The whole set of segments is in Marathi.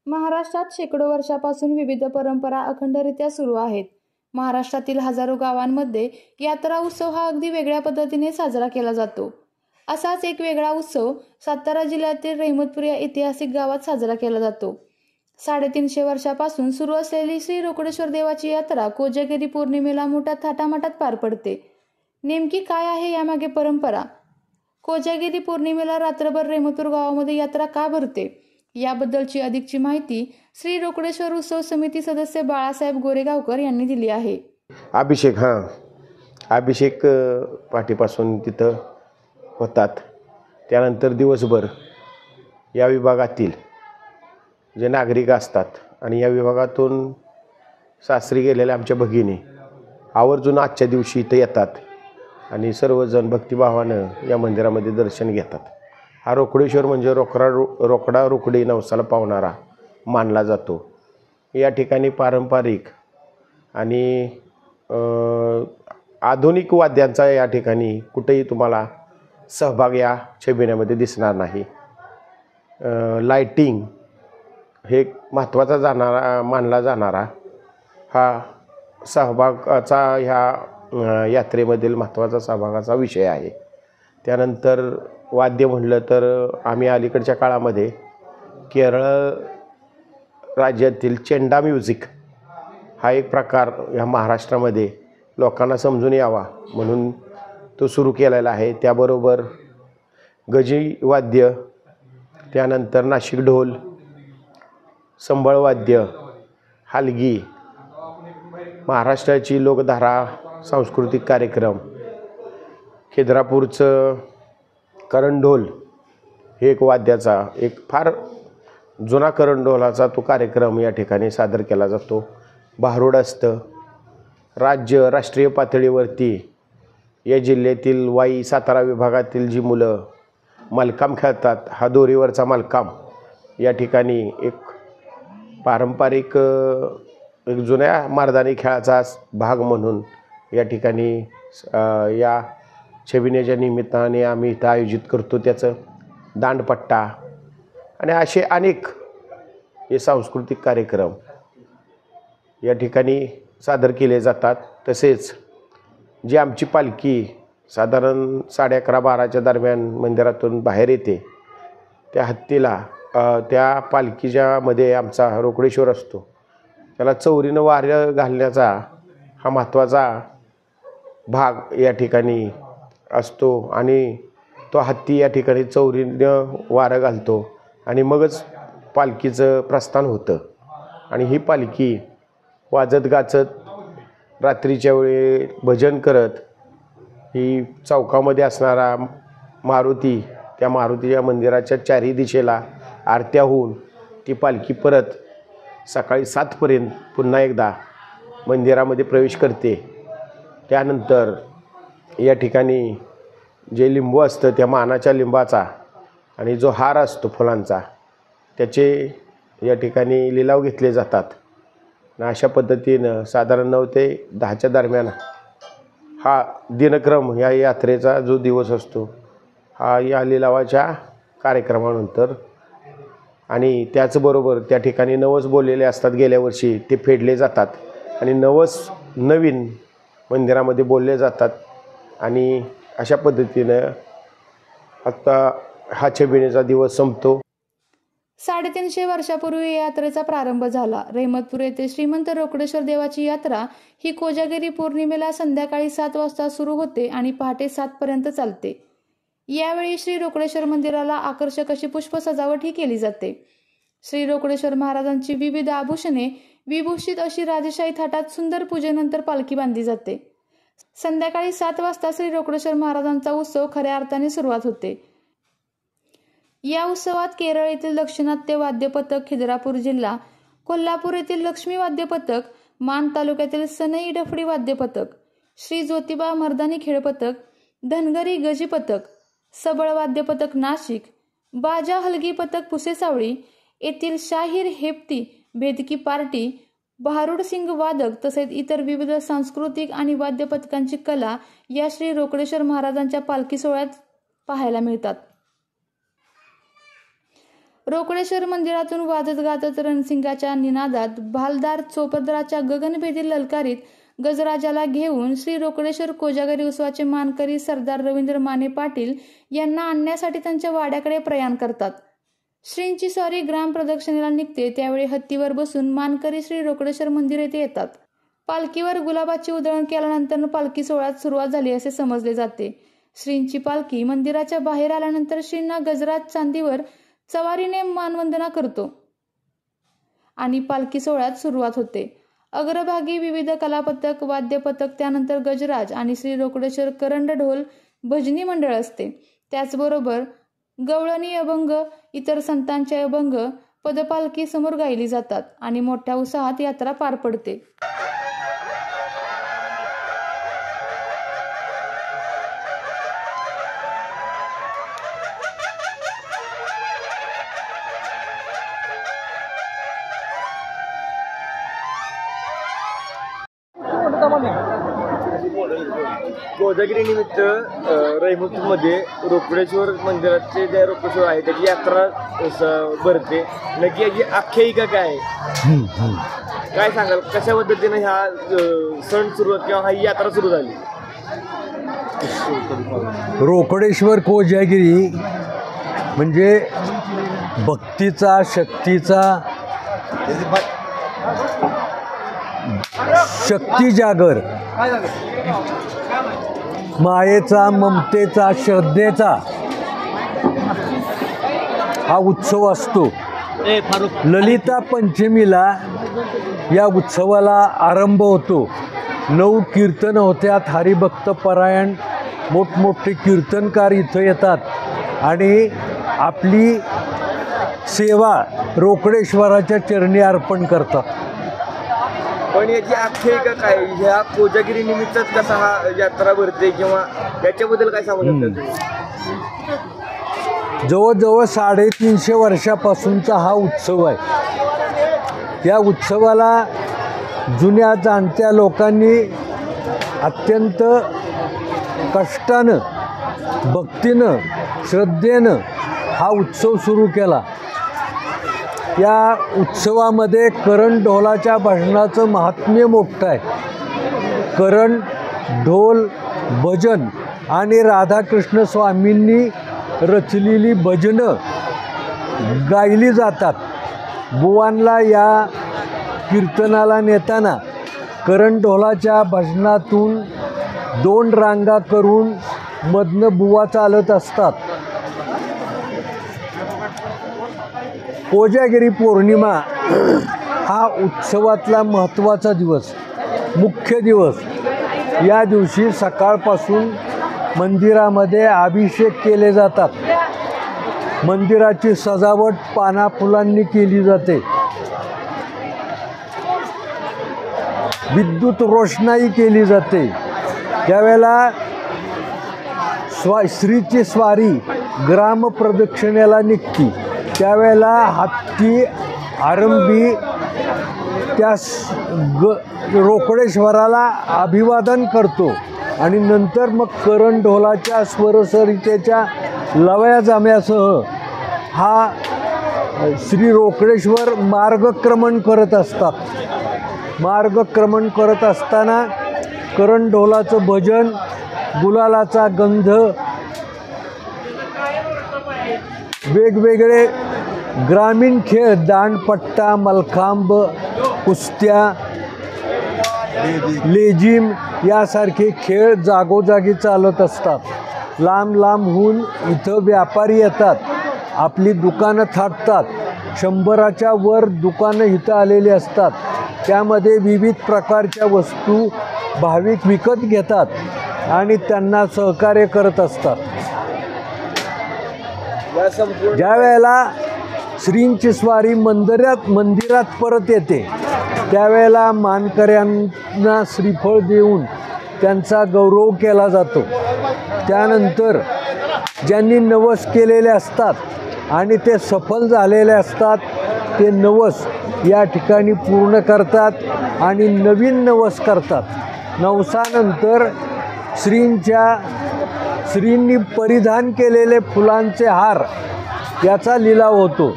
महाराष्ट्रात शेकडो वर्षापासून विविध परंपरा अखंडरित्या सुरू आहेत. महाराष्ट्रातील हजारो गावांमध्ये यात्रा उत्सव हा अगदी वेगळ्या पद्धतीने साजरा केला जातो. असाच एक वेगळा उत्सव सातारा जिल्ह्यातील रहमतपूर या ऐतिहासिक गावात साजरा केला जातो. 350 वर्षापासून सुरू असलेली श्री रोकडेश्वर देवाची यात्रा कोजागिरी पौर्णिमेला मोठ्या थाटामाटात पार पडते. नेमकी काय आहे यामागे परंपरा? कोजागिरी पौर्णिमेला रात्रभर रहमतपूर गावामध्ये यात्रा का भरते, याबद्दलची अधिकची माहिती श्री रोकडेश्वर उत्सव समिती सदस्य बाळासाहेब गोरेगावकर यांनी दिली आहे. अभिषेक पाठीपासून तिथं होतात. त्यानंतर दिवसभर या विभागातील जे नागरिक असतात आणि या विभागातून सासरी गेलेल्या आमच्या भगिनी आवर्जून आजच्या दिवशी इथं येतात आणि सर्वजण भक्तिभावानं या मंदिरामध्ये दर्शन घेतात. हा रोकडेश्वर म्हणजे रोकडा रोकडी नवसाला पावणारा मानला जातो. या ठिकाणी पारंपरिक आणि आधुनिक वाद्यांचा या ठिकाणी कुठेही तुम्हाला सहभाग या छबिन्यामध्ये दिसणार नाही. लाइटिंग हे महत्त्वाचा मानला जाणारा हा सहभागाचा ह्या यात्रेमधील महत्त्वाचा सहभागाचा विषय आहे. त्यानंतर वाद्य म्हटलं तर आम्ही अलीकडच्या काळामध्ये केरळ राज्यातील चेंडा म्युझिक हा एक प्रकार ह्या महाराष्ट्रामध्ये लोकांना समजून यावा म्हणून तो सुरू केलेला आहे. त्याबरोबर गजी वाद्य, त्यानंतर नाशिक ढोल, संबळवाद्य, हलगी, महाराष्ट्राची लोकधारा, सांस्कृतिक कार्यक्रम, खिद्रापूरचं करंढोल हे एक वाद्याचा एक फार जुना करंढोलाचा तो कार्यक्रम या ठिकाणी सादर केला जातो. भारुड असतं. राष्ट्रीय पातळीवरती या जिल्ह्यातील वाई सातारा विभागातील जी मुलं मलकाम खेळतात, हा दोरीवरचा मलकाम या ठिकाणी एक पारंपरिक एक जुन्या मर्दानी खेळाचा भाग म्हणून या ठिकाणी या छबिन्याच्या निमित्ताने आम्ही इथं आयोजित करतो. त्याचं दांडपट्टा आणि असे अनेक हे सांस्कृतिक कार्यक्रम या ठिकाणी सादर केले जातात. तसेच जी आमची पालखी साधारण 11:30-12च्या दरम्यान मंदिरातून बाहेर येते, त्या हत्तीला त्या पालखीच्यामध्ये आमचा रोकडेश्वर असतो. त्याला चौरीनं वारं घालण्याचा हा महत्त्वाचा भाग या ठिकाणी असतो आणि तो हत्ती या ठिकाणी चौरीनं वारं घालतो आणि मगच पालखीचं प्रस्थान होतं. आणि ही पालखी वाजत गाचत रात्रीच्या वेळी भजन करत ही चौकामध्ये असणारा मारुती, त्या मारुतीच्या मंदिराच्या चारही दिशेला आरत्या होऊन ती पालखी परत सकाळी 7पर्यंत पुन्हा एकदा मंदिरामध्ये प्रवेश करते. त्यानंतर या ठिकाणी जे लिंबू असतं त्या मानाच्या लिंबाचा आणि जो हार असतो फुलांचा त्याचे या ठिकाणी लिलाव घेतले जातात. अशा पद्धतीनं साधारण 9 ते 10च्या दरम्यान हा दिनक्रम या यात्रेचा जो दिवस असतो हा या लिलावाच्या कार्यक्रमानंतर आणि त्याचबरोबर त्या ठिकाणी नवस बोललेले असतात गेल्या वर्षी ते फेडले जातात आणि नवीन मंदिरामध्ये बोलले जातात. आणि अशा पद्धतीनं आता हा छबिन्याचा दिवस संपतो. 350 वर्षापूर्वी या यात्रेचा प्रारंभ झाला. रहमतपूर येथे श्रीमंत रोकडेश्वर देवाची यात्रा ही कोजागिरी पौर्णिमेला संध्याकाळी 7 वाजता सुरू होते आणि पहाटे 7 पर्यंत चालते. यावेळी श्री रोकडेश्वर मंदिराला आकर्षक अशी पुष्प सजावट केली जाते. श्री रोकडेश्वर महाराजांची विविध आभूषणे विभूषित अशी राजेशाही थाटात सुंदर पूजेनंतर पालखी बांधली जाते. संध्याकाळी 7 वाजता श्री रोकडेश्वर महाराजांचा उत्सव खऱ्या अर्थाने सुरुवात होते. या उत्सवात केरळ येथील दक्षिणात्य वाद्य पथक, खिद्रापूर जिल्हा, कोल्हापूर येथील लक्ष्मी वाद्य पथक, मान तालुक्यातील सनई डफडी वाद्य पथक, श्री ज्योतिबा मर्दानी खेळ पथक, धनगरी गजी पथक, सबळ वाद्य पथक नाशिक, बाजा हलगी पथक पुसेसावळी येथील शाहीर हेप्ती भेदकी पार्टी, भारुड सिंग वादक तसेच इतर विविध सांस्कृतिक आणि वाद्य पथकांची कला या श्री रोकडेश्वर महाराजांच्या पालखी सोहळ्यात पाहायला मिळतात. रोकडेश्वर मंदिरातून वाजत गाजत रणसिंगाच्या निनादात भालदार चोपदराच्या गगनभेदी ललकारीत गजराजाला घेऊन श्री रोकडेश्वर कोजागरी उत्सवाचे मानकरी सरदार रवींद्र माने पाटील यांना आणण्यासाठी त्यांच्या वाड्याकडे प्रयाण करतात. श्रींची स्वारी ग्राम प्रदक्षिणेला निघते त्यावेळी हत्तीवर बसून मानकरी श्री रोकडेश्वर मंदिर येथे येतात. पालखीवर गुलाबाची उधळण केल्यानंतर पालखी सोहळ्यात सुरुवात झाली असे समजले जाते. श्रींची पालखी मंदिराच्या बाहेर आल्यानंतर श्रींना गजराज चांदीवर सवारीने मानवंदना करतो आणि पालखी सोहळ्यात सुरुवात होते. अग्रभागी विविध कलापथक वाद्यपथक, त्यानंतर गजराज आणि श्री रोकडेश्वर करंड ढोल भजनी मंडळ असते. त्याचबरोबर गवळणी अभंग, इतर संतांचे अभंग पदपालखी समोर गायली जातात आणि मोठ्या उत्साहात यात्रा पार पडते. कोजागिरी निमित्त रहिमतमध्ये रोकडेश्वर मंदिराचे जे रोकडेश्वर आहे त्याची यात्रा भरते. नक्की याची आख्यायिका काय आहे, काय सांगाल? कशा पद्धतीने हा सण सुरुवात किंवा हा यात्रा सुरू झाली? रोकडेश्वर कोजागिरी म्हणजे भक्तीचा, शक्तीचा, शक्ती जागर, मायेचा, ममतेचा, श्रद्धेचा हा उत्सव असतो. ललिता पंचमीला या उत्सवाला आरंभ होतो. 9 कीर्तन होत्यात. हरिभक्त परायण मोठमोठे कीर्तनकार इथं येतात आणि आपली सेवा रोकडेश्वराच्या चरणी अर्पण करतात. पण याची आख्यायिका काय, ह्या कोजागिरी निमित्तच कसा हा यात्रा भरते किंवा याच्याबद्दल काय सांगू शकता? जवळजवळ 350 वर्षापासूनचा हा उत्सव आहे. या उत्सवाला जुन्या जाणत्या लोकांनी अत्यंत कष्टानं, भक्तीनं, श्रद्धेनं हा उत्सव सुरू केला. या उत्सवामध्ये करण ढोलाच्या भजनाचं महात्म्य मोठं आहे. करण, ढोल, भजन आणि राधाकृष्ण स्वामींनी रचलेली भजनं गायली जातात. बुवांना या कीर्तनाला नेताना करण ढोलाच्या भजनातून 2 रांगा करून मधनं बुवा चालत असतात. कोजागिरी पौर्णिमा हा उत्सवातला महत्त्वाचा दिवस, मुख्य दिवस. या दिवशी सकाळपासून मंदिरामध्ये अभिषेक केले जातात. मंदिराची सजावट पाना फुलांनी केली जाते. विद्युत रोषणाई केली जाते. त्यावेळेला श्रीची स्वारी ग्राम प्रदक्षिणेला निघते. त्यावेळेला हत्ती, आरंभी त्या रोकडेश्वराला अभिवादन करतो आणि नंतर मग करण ढोलाच्या स्वरसरितेच्या लवया जाम्यासह हा श्री रोकडेश्वर मार्गक्रमण करत असतात. मार्गक्रमण करत असताना करण ढोलाचं भजन, गुलालाचा गंध, वेगवेगळे ग्रामीण खेळ, दांडपट्टा, मलखांब, कुस्त्या, लेझिम यासारखे खेळ जागोजागी चालत असतात. लांब लांबहून इथं व्यापारी येतात, आपली दुकानं थाटतात. 100च्या वर दुकानं इथं आलेली असतात. त्यामध्ये विविध प्रकारच्या वस्तू भाविक विकत घेतात आणि त्यांना सहकार्य करत असतात. ज्या वेळेला श्रींची स्वारी मंदिरात परत येते त्यावेळेला मानकऱ्यांना श्रीफळ देऊन त्यांचा गौरव केला जातो. त्यानंतर ज्यांनी नवस केलेले असतात आणि ते सफल झालेले असतात ते नवस या ठिकाणी पूर्ण करतात आणि नवीन नवस करतात. नवसानंतर श्रींनी परिधान केलेले फुलांचे हार याचा लिलाव होतो.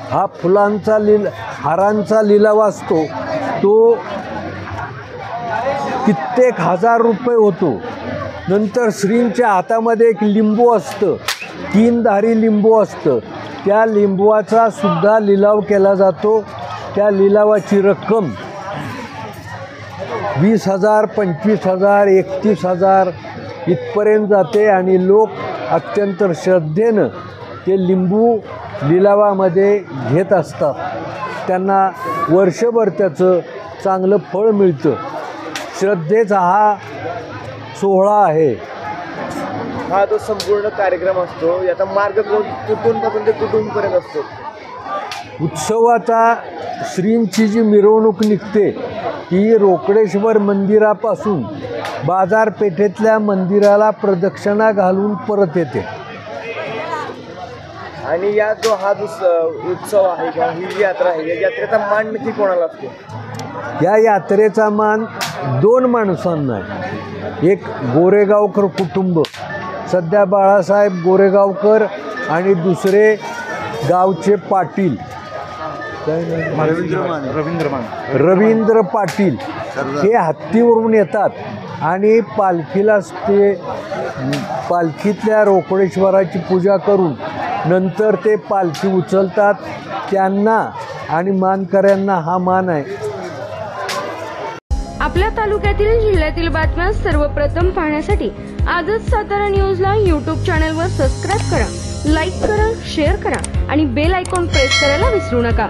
हा फुलांचा हारांचा लिलाव असतो, तो कित्येक हजार रुपये होतो. नंतर श्रींच्या हातामध्ये एक लिंबू असतं, 3 धारी लिंबू असतं, त्या लिंबूचा सुद्धा लिलाव केला जातो. त्या लिलावाची रक्कम 20,000, 25,000, 31,000 इथपर्यंत जाते आणि लोक अत्यंत श्रद्धेनं ते लिंबू लिलावामध्ये घेत असतात. त्यांना वर्षभर त्याचं चांगलं फळ मिळतं. श्रद्धेचा हा सोहळा आहे. हा जो संपूर्ण कार्यक्रम असतो याचा मार्ग कुठूनपासून ते कुठूनपर्यंत असतो? उत्सवाचा श्रींची जी मिरवणूक निघते ती रोकडेश्वर मंदिरापासून बाजारपेठेतल्या मंदिराला प्रदक्षिणा घालून परत येते. आणि हा जो उत्सव आहे किंवा ही जी यात्रा आहे, या यात्रेचा मान नक्की कोणाला असतो? या यात्रेचा मान 2 माणसांना आहे. एक गोरेगावकर कुटुंब, सध्या बाळासाहेब गोरेगावकर, आणि दुसरे गावचे पाटील, रवींद्र पाटील. हे हत्तीवरून येतात आणि पालखीतल्या रोकडेश्वराची पूजा करून नंतर ते पालखी उचलतात. त्यांना आणि मानकऱ्यांना हा मान आहे. आपल्या तालुक्यातील जिल्ह्यातील बातम्या सर्वप्रथम पाहण्यासाठी आजच सातारा न्यूजला YouTube चॅनलवर सबस्क्राईब करा, लाईक करा, शेअर करा आणि बेल आयकॉन प्रेस करायला विसरू नका.